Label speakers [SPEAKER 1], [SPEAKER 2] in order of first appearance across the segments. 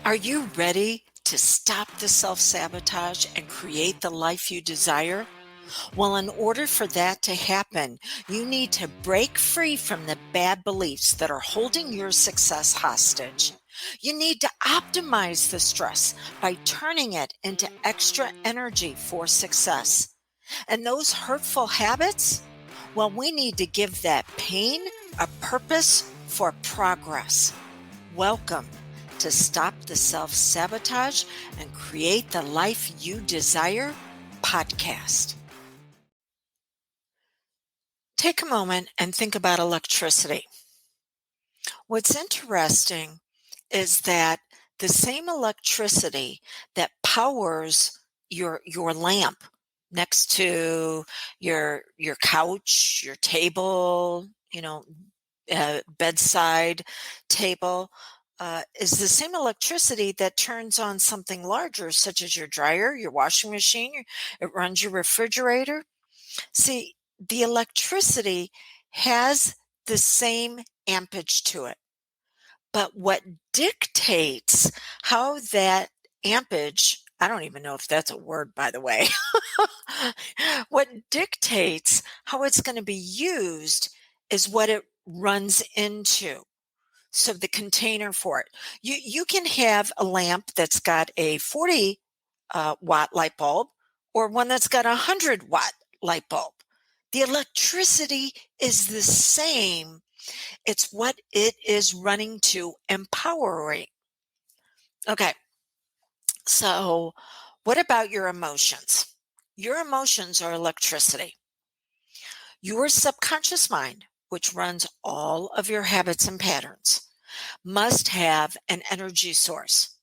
[SPEAKER 1] Are you ready to stop the self-sabotage and create the life you desire? Well, in order for that to happen, you need to break free from the bad beliefs that are holding your success hostage. You need to optimize the stress by turning it into extra energy for success. And those hurtful habits? Well, we need to give that pain a purpose for progress. Welcome to Stop the Self-Sabotage and Create the Life You Desire podcast. Take a moment and think about electricity. What's interesting is that the same electricity that powers your lamp next to your couch, your table, bedside table, is the same electricity that turns on something larger, such as your dryer, your washing machine, it runs your refrigerator. See, the electricity has the same ampage to it. But what dictates how that ampage, I don't even know if that's a word, by the way, what dictates how it's going to be used is what it runs into. So the container for it. You can have a lamp that's got a 40 watt light bulb or one that's got a 100-watt light bulb. The electricity is the same. It's what it is running to and powering. Okay, so what about your emotions? Your emotions are electricity. Your subconscious mind, which runs all of your habits and patterns, must have an energy source,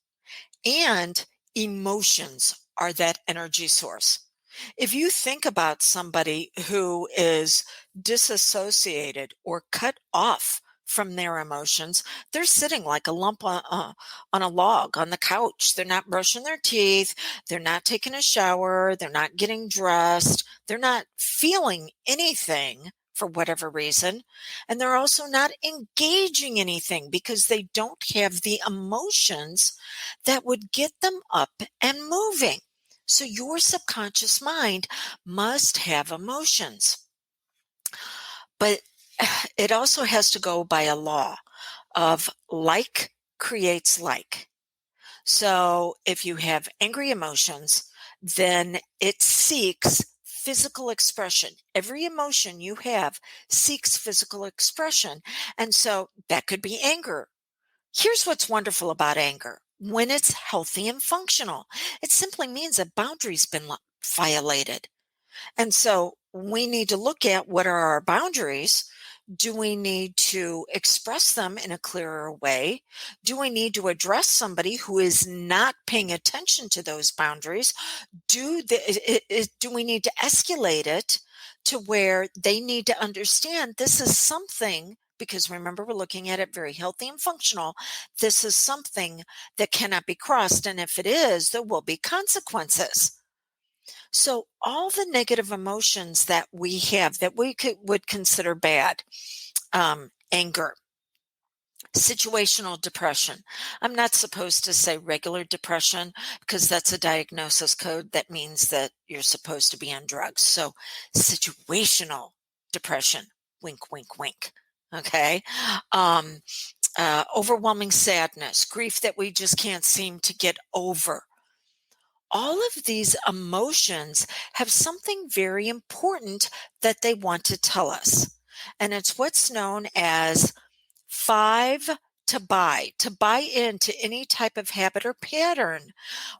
[SPEAKER 1] and emotions are that energy source. If you think about somebody who is disassociated or cut off from their emotions, they're sitting like a lump on a log on the couch. They're not brushing their teeth. They're not taking a shower. They're not getting dressed. They're not feeling anything for whatever reason. And they're also not engaging anything because they don't have the emotions that would get them up and moving. So your subconscious mind must have emotions. But it also has to go by a law of like creates like. So if you have angry emotions, then it seeks physical expression. Every emotion you have seeks physical expression. And so that could be anger. Here's what's wonderful about anger. When it's healthy and functional, it simply means a boundary's been violated. And so we need to look at what are our boundaries. Do we need to express them in a clearer way? Do we need to address somebody who is not paying attention to those boundaries? Do we need to escalate it to where they need to understand this is something, because remember, we're looking at it very healthy and functional. This is something that cannot be crossed. And if it is, there will be consequences. So all the negative emotions that we have that we would consider bad, anger, situational depression. I'm not supposed to say regular depression because that's a diagnosis code that means that you're supposed to be on drugs. So situational depression, wink, wink, wink. Okay. Overwhelming sadness, grief that we just can't seem to get over. All of these emotions have something very important that they want to tell us. And it's what's known as 5 to buy into any type of habit or pattern.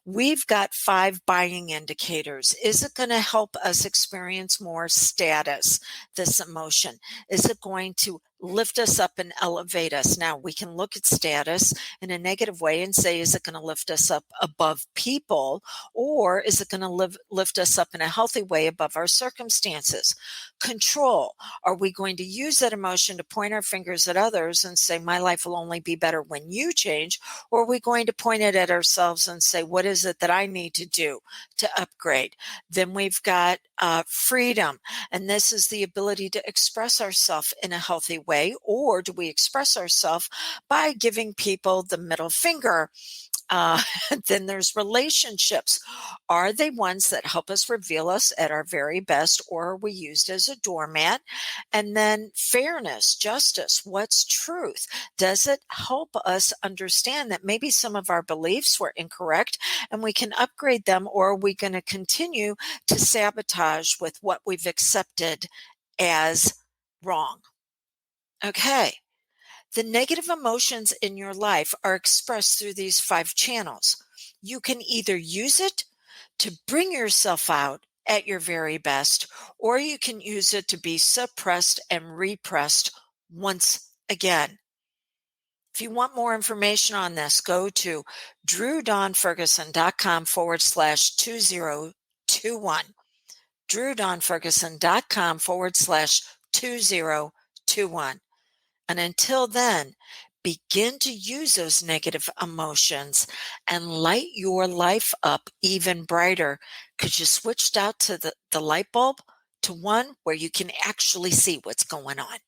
[SPEAKER 1] We've got 5 buying indicators. Is it going to help us experience more status, this emotion? Is it going to lift us up and elevate us? Now, we can look at status in a negative way and say, is it going to lift us up above people, or is it going to lift us up in a healthy way above our circumstances? Control. Are we going to use that emotion to point our fingers at others and say, my life will only be better when you change? Or are we going to point it at ourselves and say, what is it that I need to do to upgrade? Then we've got freedom. And this is the ability to express ourselves in a healthy way. Or do we express ourselves by giving people the middle finger? Uh, then there's relationships. Are they ones that help us reveal us at our very best, or are we used as a doormat? And then fairness, justice, what's truth? Does it help us understand that maybe some of our beliefs were incorrect and we can upgrade them, or are we going to continue to sabotage with what we've accepted as wrong? Okay. The negative emotions in your life are expressed through these 5 channels. You can either use it to bring yourself out at your very best, or you can use it to be suppressed and repressed once again. If you want more information on this, go to drewdonferguson.com/2021. drewdonferguson.com/2021. And until then, begin to use those negative emotions and light your life up even brighter, because you switched out to the light bulb to one where you can actually see what's going on.